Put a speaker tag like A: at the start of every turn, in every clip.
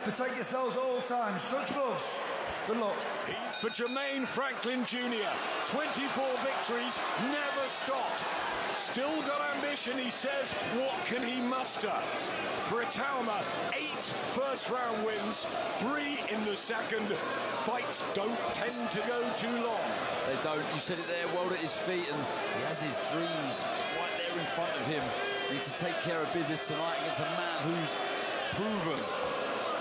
A: Protect yourselves at all times. Touch gloves. Good luck.
B: For Jermaine Franklin Jr., 24 victories, never stopped. Still got ambition, he says. What can he muster? For ITAUMA, 8 first-round wins, 3 in the second. Fights don't tend to go too long.
C: They don't. You said it there, world at his feet, and he has his dreams right there in front of him. He needs to take care of business tonight against a man who's proven.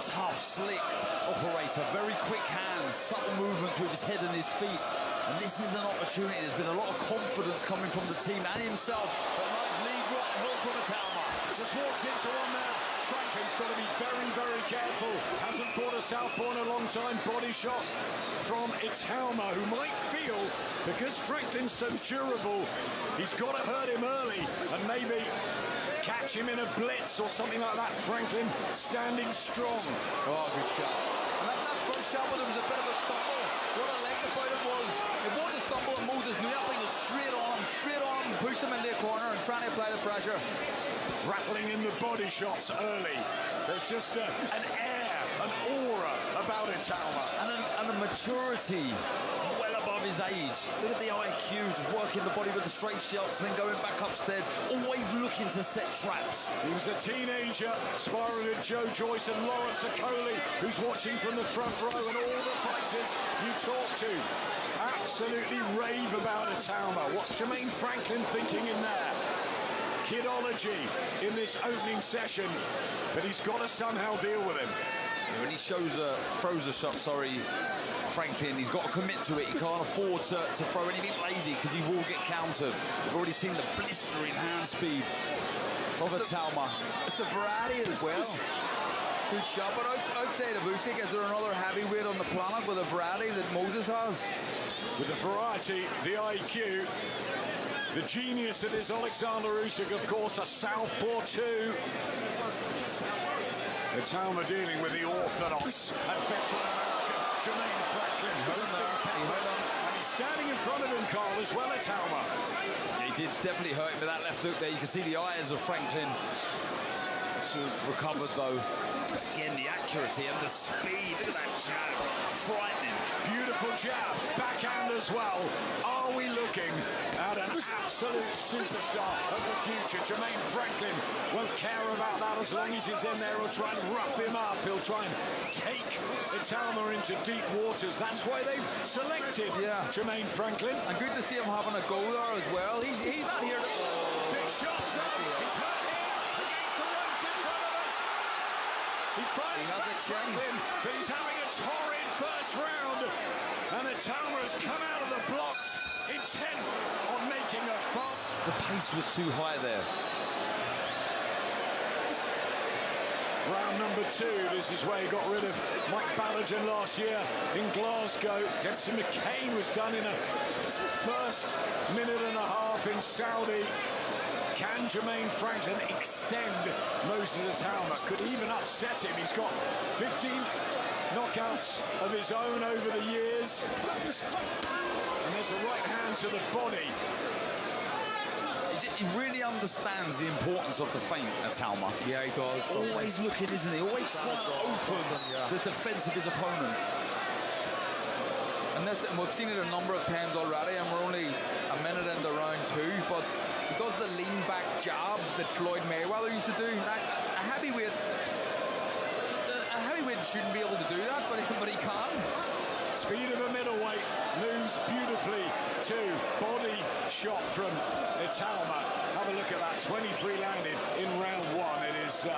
C: Tough, slick operator, very quick hands, subtle movements with his head and his feet. And this is an opportunity. There's been a lot of confidence coming from the team and himself. But nice lead right hook from ITAUMA.
B: Just walks into one there. Franklin's got to be very, very careful. Hasn't fought a southpaw in a long time. Body shot from ITAUMA, who might feel, because Franklin's so durable, he's got to hurt him early and maybe catch him in a blitz or something like that. Franklin standing strong.
C: Oh, good shot. And that first shot, but there was a bit of a stumble. What I liked about it was a stumble, and Moses knew that, but he was straight on, pushed him in the corner and trying to apply the pressure.
B: Rattling in the body shots early. There's just an air, an aura about ITAUMA.
C: And a maturity well above his age. Look at the IQ, just working the body with the straight shots, then going back upstairs, always looking to set traps.
B: He was a teenager, sparring with Joe Joyce and Lawrence Okoli, who's watching from the front row, and all the fighters you talk to absolutely rave about ITAUMA. What's Jermaine Franklin thinking in there? Kidology in this opening session, but he's got to somehow deal with him.
C: When he throws a shot, Franklin, he's got to commit to it. He can't afford to throw anything lazy because he will get countered. We've already seen the blistering hand speed of ITAUMA.
D: It's the variety as well. Good shot, but outside of Usyk, is there another heavyweight on the planet with a variety that Moses has?
B: With the variety, the IQ, the genius that is Alexander Usyk, of course, a southpaw too. ITAUMA dealing with the orthodox and veteran American Jermaine Franklin. And he's standing in front of him, Carl, as well, ITAUMA.
C: Yeah, he did definitely hurt him with that left hook there. You can see the eyes of Franklin sort of recovered, though. Again, the accuracy and the speed. Look at that jab. Frightening.
B: Beautiful jab. Backhand as well. Are we looking at an absolute superstar of the future? Jermaine Franklin won't care about that as long as he's in there. He'll try and rough him up. He'll try and take ITAUMA into deep waters. That's why they've selected Jermaine Franklin.
D: And good to see him having a go there as well. He's not here to...
B: Big shots though. He's hurt here against the ropes in front of us. He fires back Franklin, but he's having a torrid first round. And ITAUMA has come out of the blocks intent on making a fuss.
C: The pace was too high there.
B: Round number 2, this is where he got rid of Mike Balogun last year in Glasgow. Dempsey McCain was done in a first minute and a half in Saudi. Can Jermaine Franklin extend Moses ITAUMA? Could even upset him. He's got 15 knockouts of his own over the years. And there's a right hand to the body.
C: He really understands the importance of the feint, ITAUMA.
D: Yeah, he does.
C: Always looking, isn't he? Always trying to open the defence of his opponent.
D: And we've seen it a number of times already, and we're only a minute into round 2, but he does the lean back jab that Floyd Mayweather used to do. A heavyweight shouldn't be able to do that, but he can.
B: Speed of a middleweight, moves beautifully too. Body shot from ITAUMA. Have a look at that, 23 landed in round 1. It is a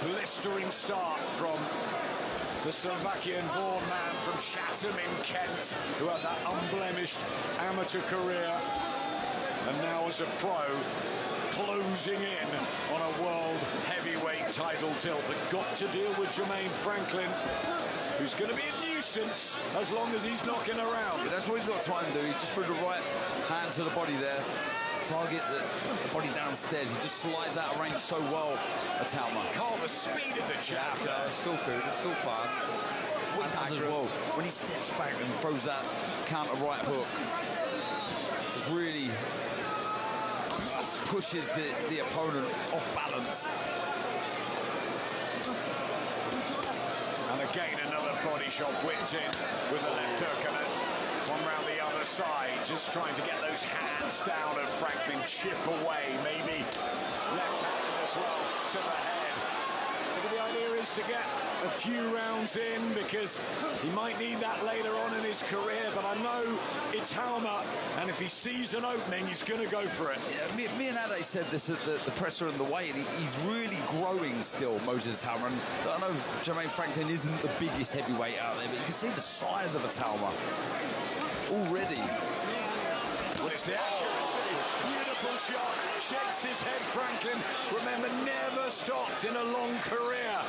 B: blistering start from the Slovakian-born man from Chatham in Kent, who had that unblemished amateur career, and now as a pro, closing in on a world heavyweight title tilt. But got to deal with Jermaine Franklin, who's going to be a nuisance as long as he's knocking around.
C: Yeah, that's what he's got to try and do. He's just threw the right hand to the body there. Target the body downstairs. He just slides out of range so well, ITAUMA.
B: Carl, the speed of the jab.
D: It's so good, it's so fast.
C: What he does as well, when he steps back and throws that counter right hook, just really pushes the opponent off balance.
B: shot whipped in with the left hook, and then one round the other side, just trying to get those hands down, and Franklin chip away, maybe left-handed as well to the head. Maybe the idea is to get a few rounds in, because he might need that later on in his career, but I know ITAUMA, and if he sees an opening, he's going to go for it.
C: Yeah, me and Ade said this at the presser in the weight, and he's really growing still, Moses ITAUMA. And I know Jermaine Franklin isn't the biggest heavyweight out there, but you can see the size of ITAUMA already.
B: Well, it's the accuracy. Beautiful shot. Shakes his head, Franklin. Remember, never stopped in a long career.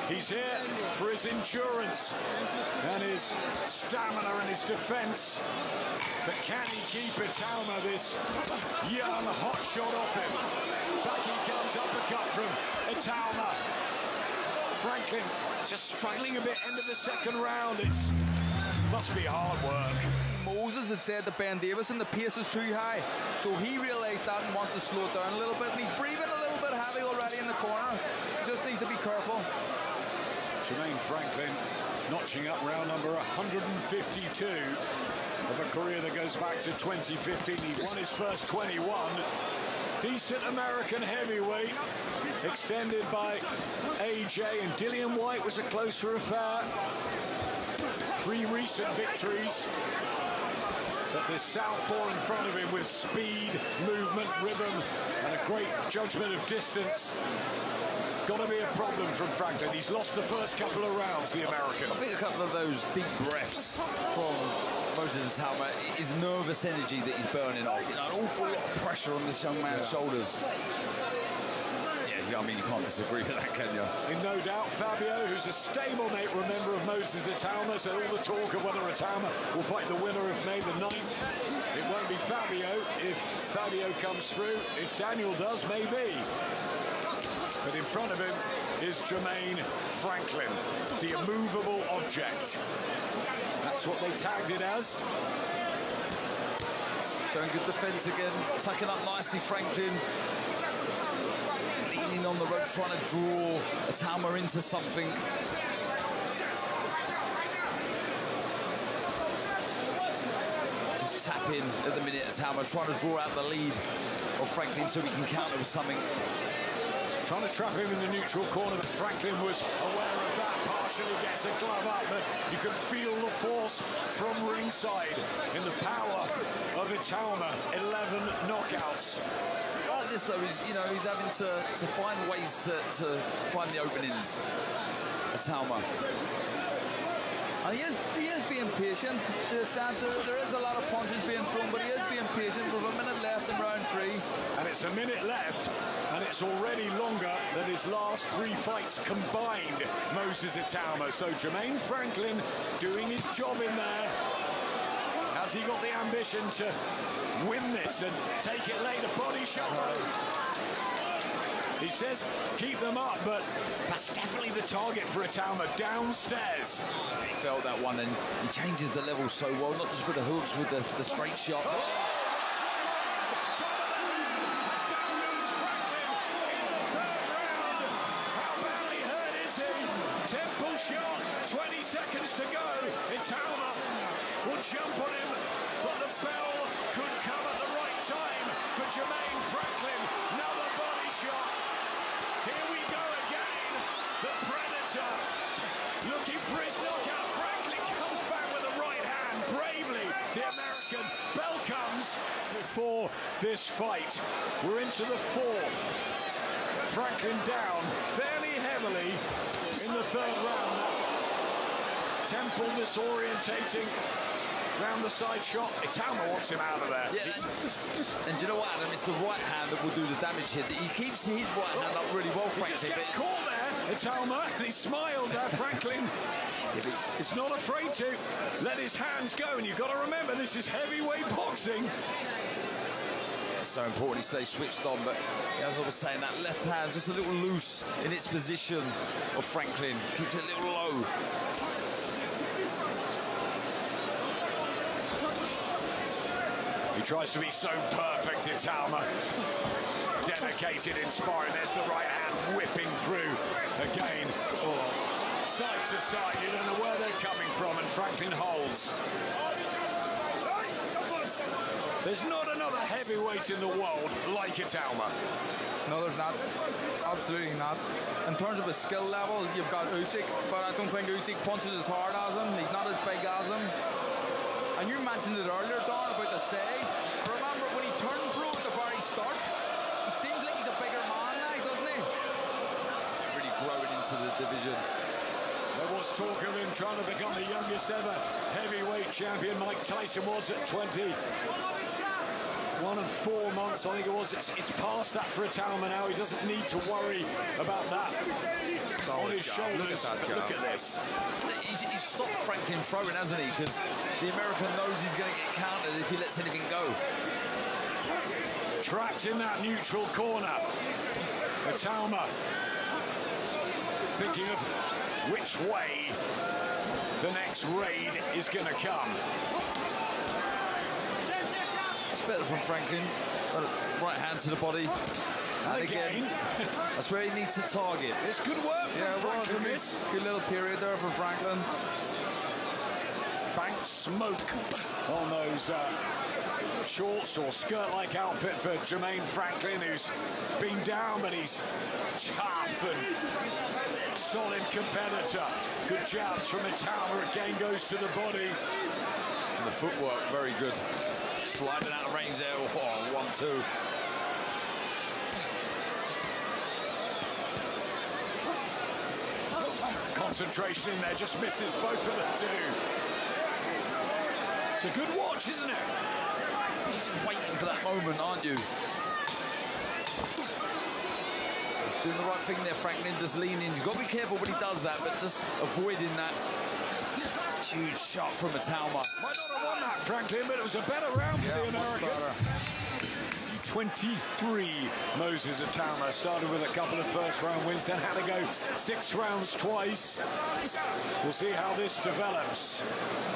B: He's here for his endurance and his stamina and his defense. But can he keep ITAUMA, this young hot shot off him? Back he comes, uppercut from ITAUMA. Franklin just struggling a bit end of the second round. It's must be hard work.
D: Moses had said to Ben Davison the pace is too high, so he realised that and wants to slow it down a little bit, and he's breathing a little bit heavy already in the corner. Just needs to be careful.
B: Jermaine Franklin notching up round number 152 of a career that goes back to 2015. He won his first 21. Decent American heavyweight, extended by AJ, and Dillian White was a closer affair. 3 recent victories. But this southpaw in front of him with speed, movement, rhythm, and a great judgment of distance. Got to be a problem from Franklin. He's lost the first couple of rounds, the American.
C: I think a couple of those deep breaths from Moses ITAUMA is nervous energy that he's burning off. You know, an awful lot of pressure on this young man's shoulders. Yeah, I mean, you can't disagree with that, can you?
B: In no doubt, Fabio, who's a stablemate, remember, of Moses ITAUMA, so all the talk of whether ITAUMA will fight the winner of May the 9th. It won't be Fabio if Fabio comes through. If Daniel does, maybe. But in front of him is Jermaine Franklin, the immovable object. That's what they tagged it as.
C: Showing good defence again, tucking up nicely, Franklin. Leaning on the ropes, trying to draw ITAUMA into something. Just tap in at the minute, ITAUMA trying to draw out the lead of Franklin so he can counter with something.
B: Trying to trap him in the neutral corner, but Franklin was aware of that. Partially gets a glove up, but you can feel the force from ringside in the power of ITAUMA. 11 knockouts.
C: Like this though, he's having to find ways to find the openings. ITAUMA.
D: And he is being patient. There is a lot of punches being thrown, but he is being patient with a minute left in round 3.
B: And it's a minute left, and it's already longer than his last 3 fights combined, Moses ITAUMA. So Jermaine Franklin doing his job in there. Has he got the ambition to win this and take it later? Body shot. He says keep them up, but that's definitely the target for ITAUMA, downstairs.
C: He felt that one, and he changes the level so well, not just with the hooks, with the straight shots.
B: Temple shot, 20 seconds to go. ITAUMA will jump on him, but the bell could come at the right time for Jermaine Franklin. Another body shot. Here we go again. The Predator looking for his knockout. Franklin comes back with the right hand. Bravely, the American. Bell comes before this fight. We're into the 4th. Franklin down fairly heavily in the 3rd round. That temple disorientating round the side shot. ITAUMA wants him out of there.
C: Yeah, and do you know what, Adam? It's the right hand that will do the damage here. He keeps his right hand up really well, Franklin.
B: He just gets caught there, ITAUMA, and he smiled there, Franklin. It's not afraid to let his hands go, and you've got to remember, this is heavyweight boxing.
C: It's so important he stays switched on, but as I was saying, that left hand just a little loose in its position of Franklin. Keeps it a little low.
B: He tries to be so perfect, ITAUMA. Dedicated, inspiring. There's the right hand whipping through again. Oh. Side to side, you don't know where Franklin holds. There's not another heavyweight in the world like ITAUMA.
D: No, there's not. Absolutely not. In terms of his skill level, you've got Usyk, but I don't think Usyk punches as hard as him. He's not as big as him. And you mentioned it earlier, Don, about the size. Remember when he turned pro at the very start? He seems like he's a bigger man now, doesn't he?
C: Really growing into the division.
B: There was talk of him trying to become the youngest ever heavyweight champion. Mike Tyson was at 21 and 4 months, I think it was. It's past that for ITAUMA now. He doesn't need to worry about that on his shoulders. Look at this.
C: He's stopped Franklin throwing, hasn't he? Because the American knows he's going to get countered if he lets anything go.
B: Trapped in that neutral corner. ITAUMA thinking of which way the next raid is going to come.
C: It's better from Franklin. Right hand to the body. And again, that's where he needs to target.
B: It's good work from Franklin. This
D: good little period there for Franklin.
B: Bank smoke on those shorts or skirt-like outfit for Jermaine Franklin, who's been down, but he's tough and solid competitor. Good jabs from ITAUMA. Again goes to the body.
C: And the footwork, very good. Sliding out of range there. Oh, 1-2.
B: Concentration in there, just misses. Both of them do. It's a good watch, isn't it?
C: You're just waiting for that moment, aren't you? He's doing the right thing there, Franklin, just leaning. He's got to be careful when he does that, but just avoiding that huge shot from ITAUMA.
B: Might not have won that, Franklin, but it was a better round for the American. 23, Moses ITAUMA started with a couple of first-round wins, then had to go 6 rounds twice. We'll see how this develops,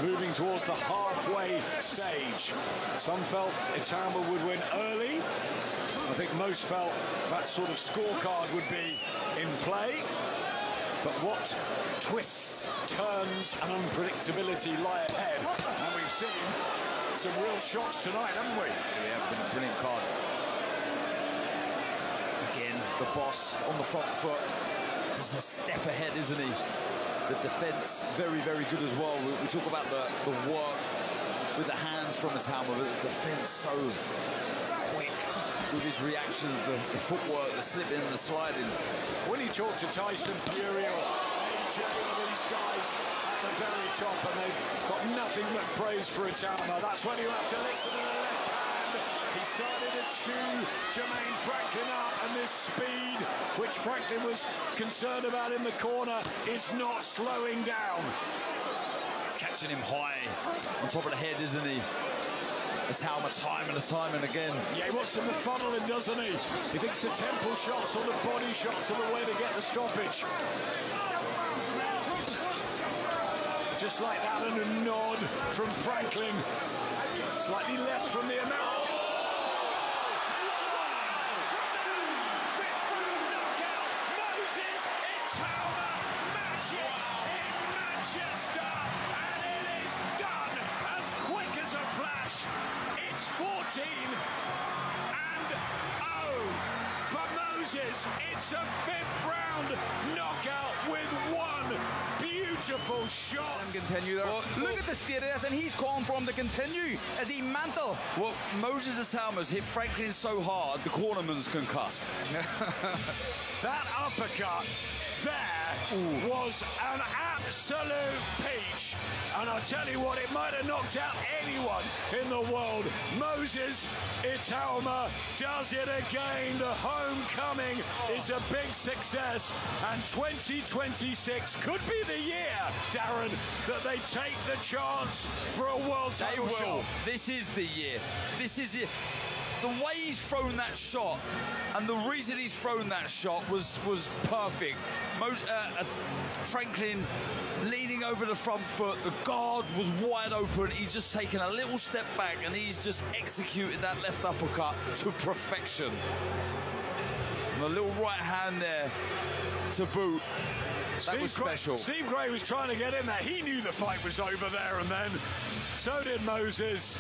B: moving towards the halfway stage. Some felt ITAUMA would win early. I think most felt that sort of scorecard would be in play. But what twists, turns, and unpredictability lie ahead. And we've seen some real shots tonight, haven't we?
C: Yeah, it's been a brilliant card. Again, the boss on the front foot. Just a step ahead, isn't he? The defence, very, very good as well. We talk about the work with the hands from ITAUMA, but the defence so quick with his reactions, the footwork, the slipping, the sliding.
B: When he talked to Tyson Fury or AJ, these guys at the very top, and they've got nothing but praise for ITAUMA. That's when you have to listen to the left hand. He started to chew Jermaine Franklin up, and this speed, which Franklin was concerned about in the corner, is not slowing down.
C: He's catching him high on top of the head, isn't he? ITAUMA time and again.
B: Yeah, he wants him to funnel him, doesn't he? He thinks the temple shots or the body shots are the way to get the stoppage. Just like that, and a nod from Franklin. Slightly less from the American. Moses ITAUMA, magic in Manchester, and it is done as quick as a flash. It's 14 and 0 for Moses. It's a 5th round knockout with one beautiful shot.
D: Continue there. Well, look at the state of this, and he's calling for him to continue as he mantle.
C: Well, Moses ITAUMA's hit Franklin so hard, the cornerman's concussed.
B: That uppercut there was an absolute peach. And I'll tell you what, it might have knocked out anyone in the world. Moses ITAUMA does it again. The homecoming is a big success. And 2026 could be the year, Darren, that they take the chance for a world title shot.
C: This is the year. This is it. The way he's thrown that shot, and the reason he's thrown that shot was perfect. Franklin leaning over the front foot, the guard was wide open, he's just taken a little step back and he's just executed that left uppercut to perfection. And a little right hand there to boot. That was special.
B: Steve Gray was trying to get in there. He knew the fight was over there and then. So did Moses.